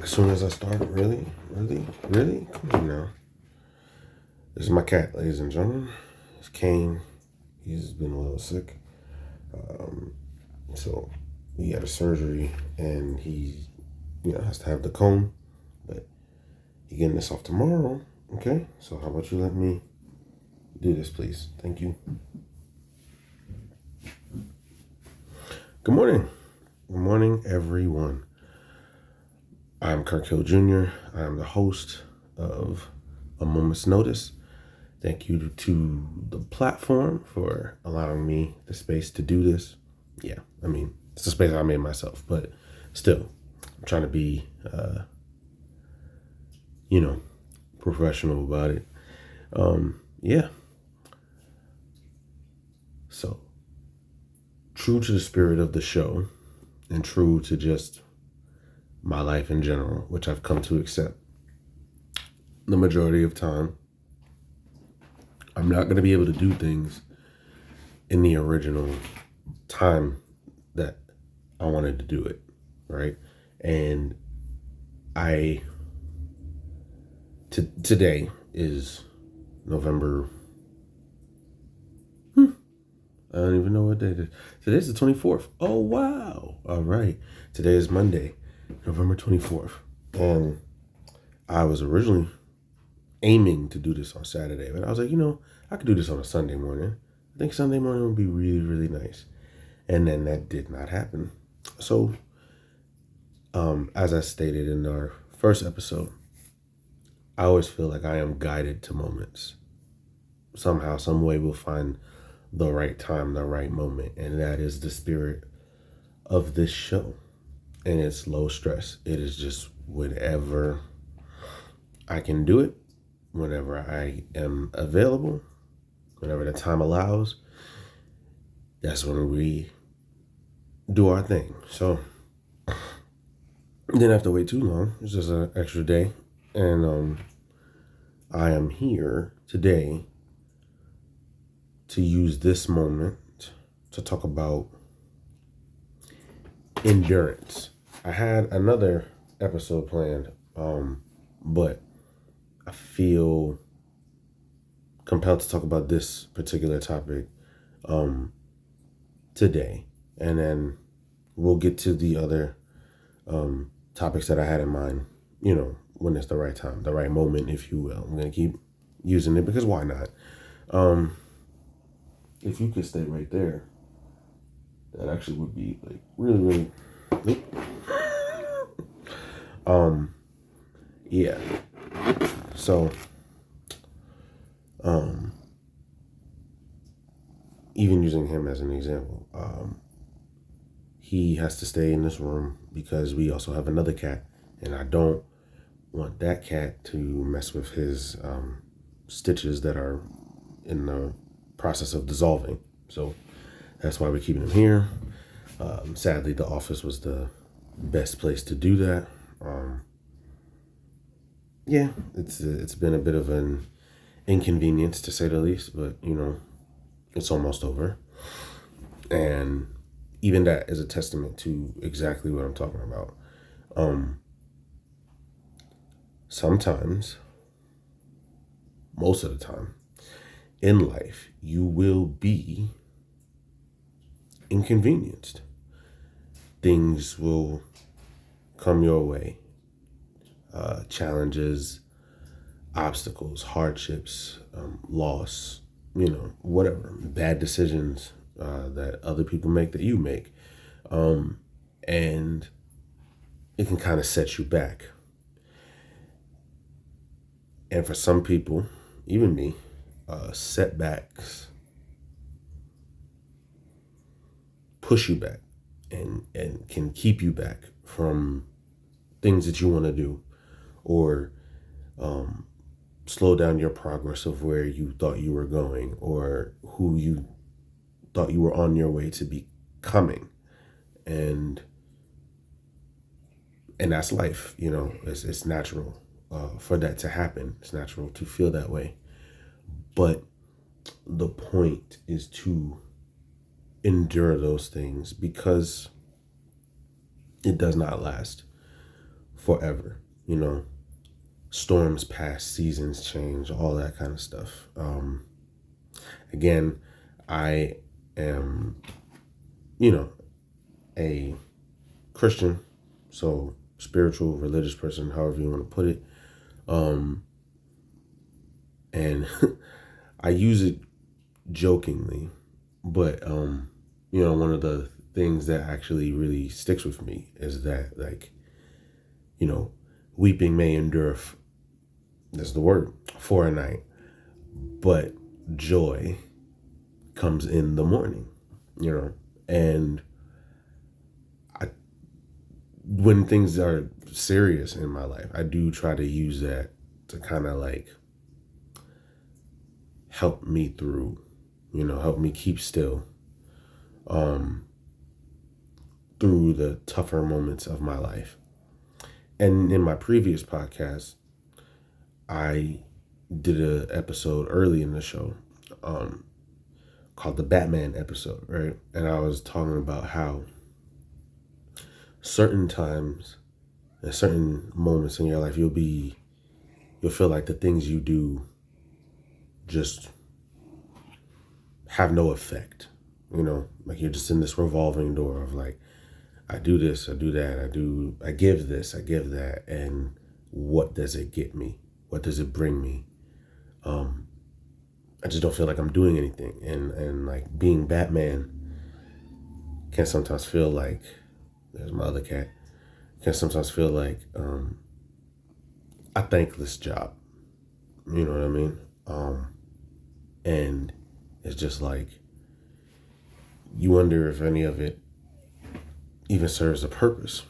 as soon as I start. Really? Really? Really? Come on now. This is my cat, ladies and gentlemen. It's Kane. He's been a little sick. So he had a surgery and he, has to have the cone. But he's getting this off tomorrow. Okay? So how about you let me do this, please? Thank you. Good morning. Good morning, everyone. I'm Kirk Jr. I am the host of A Moment's Notice. Thank you to the platform for allowing me the space to do this. Yeah, it's a space I made myself, but still, I'm trying to be, professional about it. Yeah. So, true to the spirit of the show and true to just my life in general, which I've come to accept the majority of time, I'm not going to be able to do things in the original time that I wanted to do it, right? And today is November. I don't even know what day it is. Today's the 24th. Oh, wow. All right. Today is Monday, November 24th. And I was originally aiming to do this on Saturday, but I was like, I could do this on a Sunday morning. I think Sunday morning would be really, really nice. And then that did not happen. So, as I stated in our first episode, I always feel like I am guided to moments. Somehow, some way we'll find the right time, the right moment. And that is the spirit of this show. And it's low stress. It is just whenever I can do it, whenever I am available, whenever the time allows, that's when we do our thing. So didn't have to wait too long. It's just an extra day. And I am here today to use this moment to talk about endurance. I had another episode planned, but I feel compelled to talk about this particular topic today. And then we'll get to the other topics that I had in mind, when it's the right time, the right moment, if you will. I'm going to keep using it because why not? If you could stay right there, that actually would be like really, really. Yeah. So, even using him as an example, he has to stay in this room because we also have another cat, and I don't want that cat to mess with his stitches that are in the process of dissolving. So that's why we're keeping him here. Sadly, the office was the best place to do that. Yeah, it's been a bit of an inconvenience to say the least, but it's almost over. And even that is a testament to exactly what I'm talking about. Sometimes, most of the time, in life, you will be inconvenienced. Things will come your way. Challenges, obstacles, hardships, loss, whatever. Bad decisions that other people make that you make. And it can kind of set you back. And for some people, even me, setbacks push you back and can keep you back from things that you want to do, or slow down your progress of where you thought you were going or who you thought you were on your way to becoming. And that's life, it's natural for that to happen. It's natural to feel that way. But the point is to endure those things because it does not last forever. Storms pass, seasons change, all that kind of stuff. Again, I am, a Christian, so spiritual, religious person, however you want to put it. And I use it jokingly, but one of the things that actually really sticks with me is that, like, weeping may endure, that's the word, for a night, but joy comes in the morning, and when things are serious in my life, I do try to use that to kind of like help me through, help me keep still through the tougher moments of my life. And in my previous podcast, I did an episode early in the show called the Batman episode, right? And I was talking about how certain times and certain moments in your life, you'll feel like the things you do just have no effect, like you're just in this revolving door of like, I do this, I do that, I give this, I give that, and what does it get me? What does it bring me? I just don't feel like I'm doing anything, and like being Batman can sometimes feel like, there's my other cat, can sometimes feel like a thankless job. You know what I mean? And it's just like, you wonder if any of it even serves a purpose.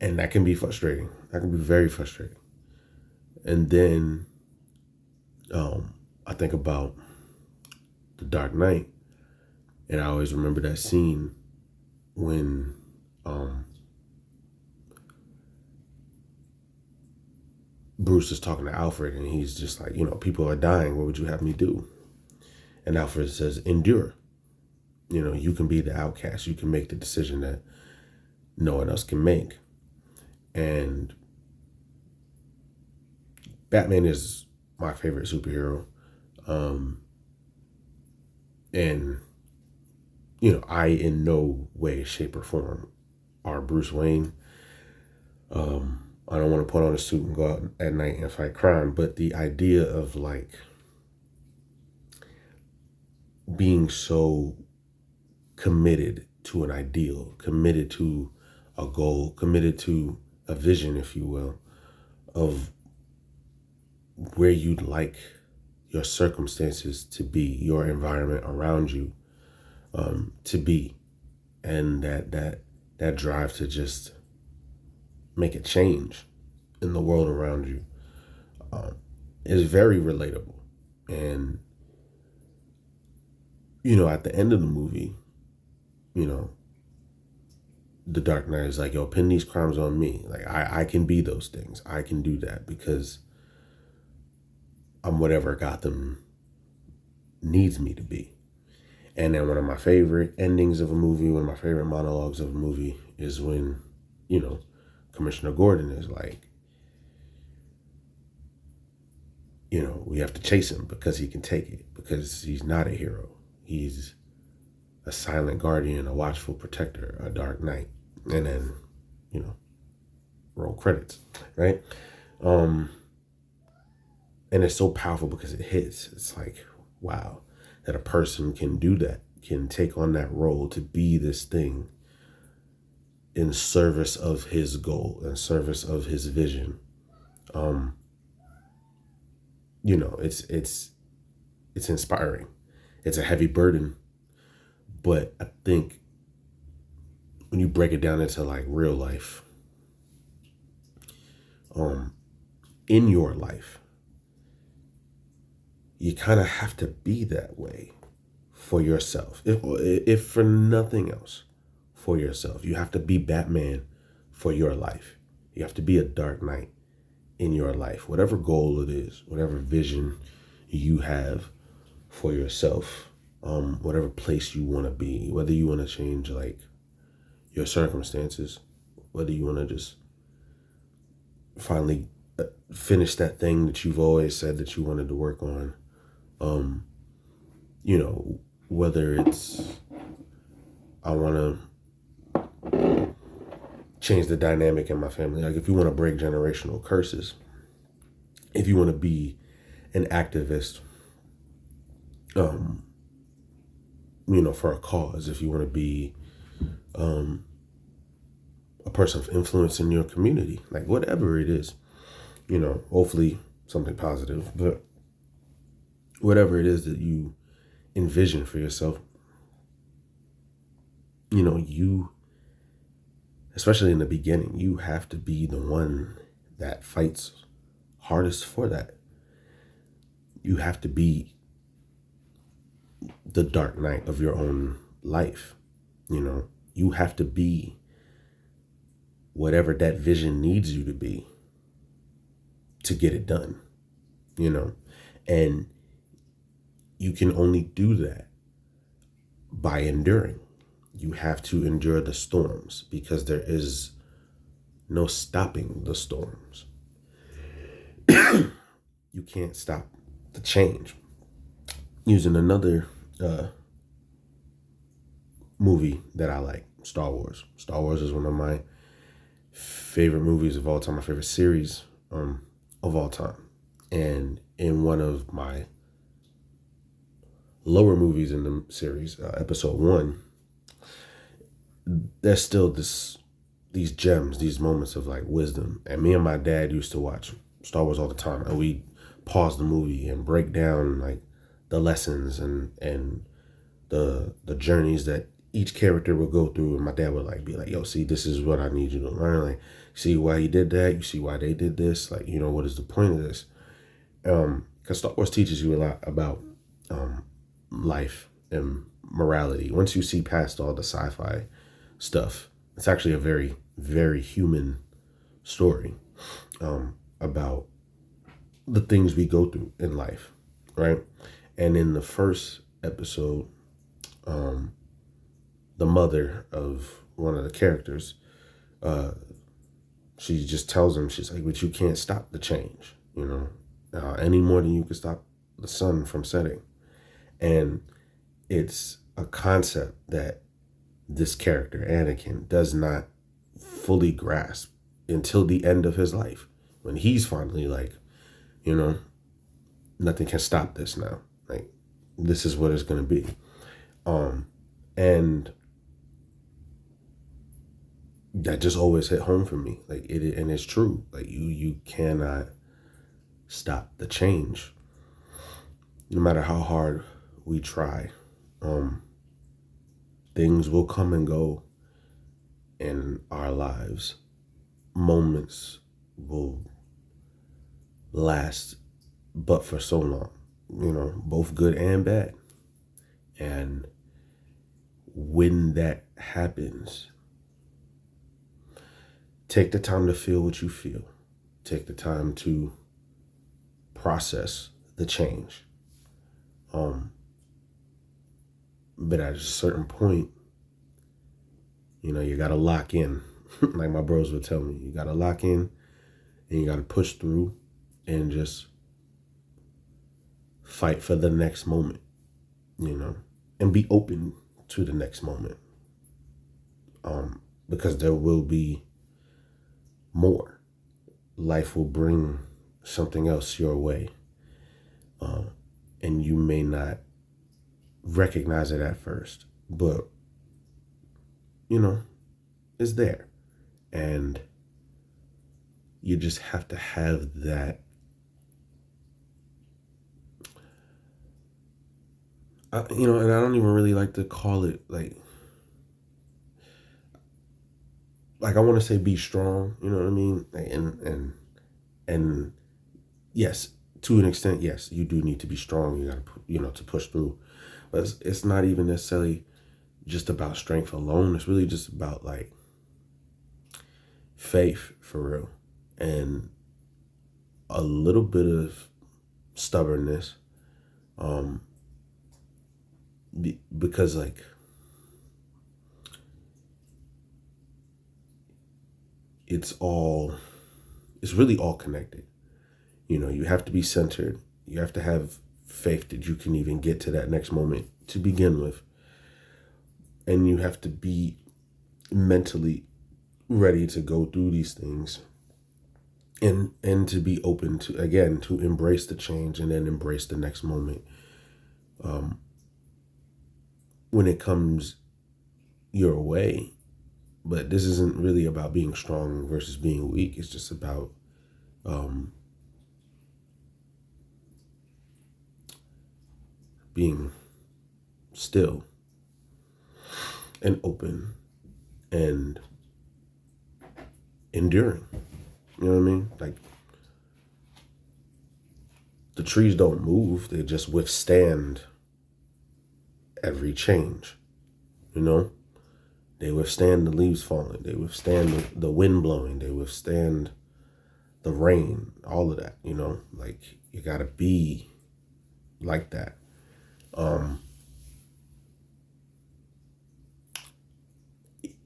And that can be frustrating. That can be very frustrating. And then I think about The Dark Knight, and I always remember that scene when Bruce is talking to Alfred, and he's just like, people are dying. What would you have me do? And Alfred says, endure. You can be the outcast. You can make the decision that no one else can make. And Batman is my favorite superhero. And, I in no way, shape, or form are Bruce Wayne. I don't want to put on a suit and go out at night and fight crime, but the idea of like being so committed to an ideal, committed to a goal, committed to a vision, if you will, of where you'd like your circumstances to be, your environment around you to be, and that drive to just make a change in the world around you is very relatable. And at the end of the movie, the Dark Knight is like, yo, pin these crimes on me. Like, I can be those things. I can do that because I'm whatever Gotham needs me to be. And then one of my favorite endings of a movie, one of my favorite monologues of a movie is when, Commissioner Gordon is like, we have to chase him because he can take it, because he's not a hero. He's a silent guardian, a watchful protector, a dark knight. And then, roll credits, right? And it's so powerful because it hits. It's like, wow, that a person can do that, can take on that role to be this thing in service of his goal, in service of his vision. It's inspiring. It's a heavy burden, but I think when you break it down into like real life, in your life, you kind of have to be that way for yourself. If for nothing else, for yourself. You have to be Batman for your life. You have to be a Dark Knight in your life. Whatever goal it is, whatever vision you have for yourself, whatever place you want to be, whether you want to change like your circumstances, whether you want to just finally finish that thing that you've always said that you wanted to work on. You know, whether it's I want to change the dynamic in my family. Like if you want to break generational curses, if you want to be an activist, you know, for a cause, if you want to be a person of influence in your community, like whatever it is, you know, hopefully something positive, but whatever it is that you envision for yourself, you know, you, especially in the beginning, you have to be the one that fights hardest for that. You have to be the dark knight of your own life. You know, you have to be whatever that vision needs you to be to get it done, you know, and you can only do that by enduring. You have to endure the storms because there is no stopping the storms. You can't stop the change. Using another movie that I like, Star Wars. Star Wars is one of my favorite movies of all time, my favorite series of all time. And in one of my lower movies in the series, episode 1, there's still these gems, these moments of like wisdom. And me and my dad used to watch Star Wars all the time, and we pause the movie and break down like the lessons and the journeys that each character would go through. And my dad would like be like, yo, see, this is what I need you to learn. Like, see why he did that. You see why they did this. Like, you know, what is the point of this? Because Star Wars teaches you a lot about life and morality. Once you see past all the sci-fi stuff, it's actually a very, very human story about the things we go through in life, right? And in the first episode, the mother of one of the characters, she just tells him, she's like, but you can't stop the change, you know, any more than you can stop the sun from setting. And it's a concept that this character, Anakin, does not fully grasp until the end of his life, when he's finally like, you know, nothing can stop this now. Like, this is what it's going to be. And that just always hit home for me. Like and it's true. Like you cannot stop the change, no matter how hard we try. Things will come and go in our lives. Moments will last but for so long, you know, both good and bad. And when that happens, take the time to feel what you feel. Take the time to process the change. But at a certain point, you know, you got to lock in. Like my bros would tell me, you got to lock in and you got to push through and just fight for the next moment, you know, and be open to the next moment. Because there will be more. Life will bring something else your way. And you may not recognize it at first, but, you know, it's there. And you just have to have that. You know, and I don't even really like to call it like I want to say be strong, you know what I mean? And yes, to an extent, yes, you do need to be strong. You got to, you know, to push through. But it's not even necessarily just about strength alone. It's really just about like faith for real, and a little bit of stubbornness. Because like it's really all connected. You have to be centered. You have to have faith that you can even get to that next moment to begin with. And you have to be mentally ready to go through these things and to be open to, again, to embrace the change and then embrace the next moment when it comes your way. But this isn't really about being strong versus being weak. It's just about being still and open and enduring. You know what I mean? Like, the trees don't move, they just withstand every change. They withstand the leaves falling, they withstand the wind blowing, they withstand the rain, all of that. Like, you gotta be like that.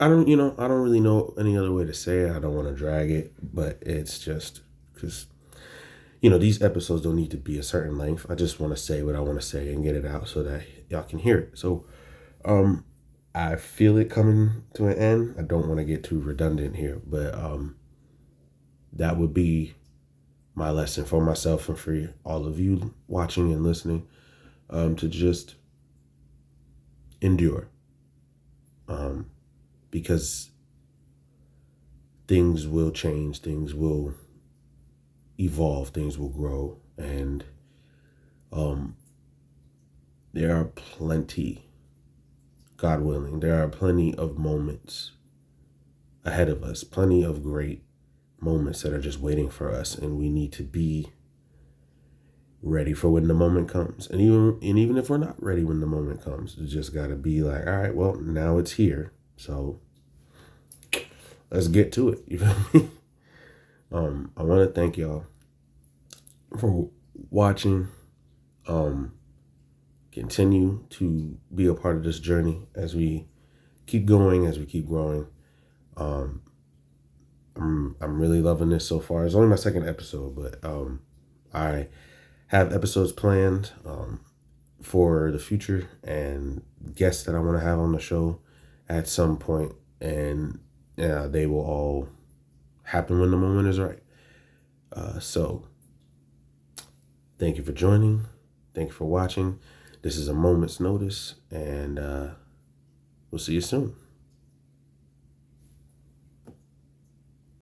I don't really know any other way to say it. I don't want to drag it, but it's just because, these episodes don't need to be a certain length. I just want to say what I want to say and get it out so that y'all can hear it. So, I feel it coming to an end. I don't want to get too redundant here, but that would be my lesson for myself and for all of you watching and listening, to just endure. Because things will change, things will evolve, things will grow, and there are plenty, God willing, there are plenty of moments ahead of us, plenty of great moments that are just waiting for us, and we need to be ready for when the moment comes. And even if we're not ready when the moment comes, you just got to be like, all right, well, now it's here. So let's get to it. You feel me? I want to thank y'all for watching. Continue to be a part of this journey as we keep going, as we keep growing. I'm really loving this so far. It's only my second episode, but I have episodes planned for the future and guests that I want to have on the show at some point, and they will all happen when the moment is right. So thank you for joining. Thank you for watching. This is a moment's notice, and we'll see you soon.